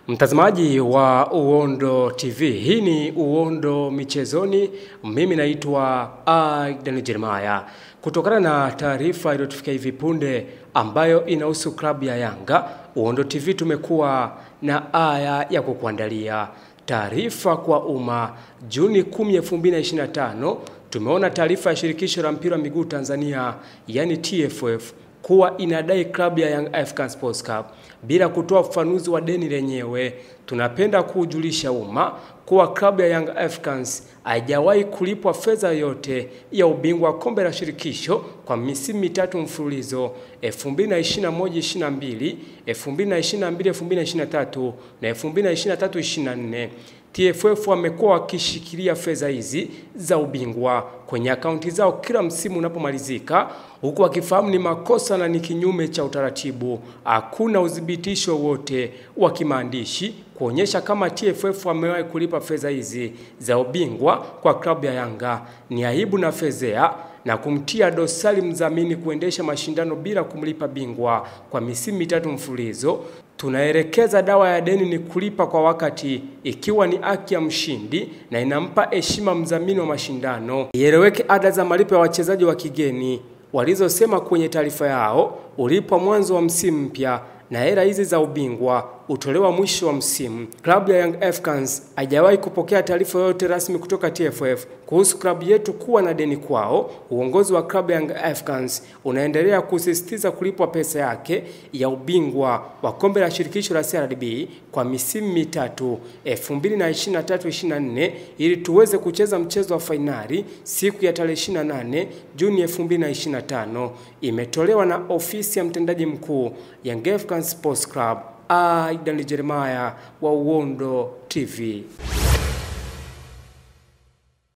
Mtazamaji wa Uondo TV, hii ni Uondo Michezoni. Mimi naitwa Aidan Jeremiah. Kutokana na taarifa iliyotufikia hivi punde ambayo inahusu klabu ya Yanga, Uondo TV tumekuwa na aya ya kukuandalia. Taarifa kwa umma. Juni 10, 2025, tumeona taarifa ya shirikisho la mpira wa miguu Tanzania, yani TFF, kuwa inadai klabu ya Young African Sports Club bila kutoa ufafanuzi wa deni lenyewe. Tunapenda kujulisha umma kuwa klabu ya Young Africans haijawahi kulipwa fedha yoyote ya ubingwa wa kombe la shirikisho kwa misimu mitatu mfululizo, 2021-22, 2022-2023 na 2023-24. TFF wamekuwa wakishikilia fedha hizi za ubingwa kwenye akaunti zao kila msimu unapomalizika, huku wakifahamu ni makosa na ni kinyume cha utaratibu. Hakuna udhibitisho wote wa kimaandishi kuonyesha kama TFF wamewahi kulipa fedha hizi za ubingwa kwa klabu ya Yanga. Ni aibu na fedhea na kumtia dosari mdhamini kuendesha mashindano bila kumlipa bingwa kwa misimu mitatu mfululizo. Tunaelekeza dawa ya deni ni kulipa kwa wakati, ikiwa ni haki ya mshindi na inampa heshima mdhamini wa mashindano. Ieleweke ada za malipo ya wachezaji wa kigeni walizosema kwenye taarifa yao ulipwa mwanzo wa msimu mpya, na hela hizi za ubingwa utolewa mwisho wa msimu. Klabu ya Young Africans haijawahi kupokea taarifa yoyote rasmi kutoka TFF kuhusu klabu yetu kuwa na deni kwao. Uongozi wa klabu ya Young Africans unaendelea kusisitiza kulipwa pesa yake ya ubingwa wa kombe la shirikisho la CRDB kwa misimu mitatu, 2023-24, ili tuweze kucheza mchezo wa fainali siku ya tarehe 28 Juni 2025. Imetolewa na ofisi ya mtendaji mkuu Young African Sports Club. Aidan Jeremiah wa Uondo TV.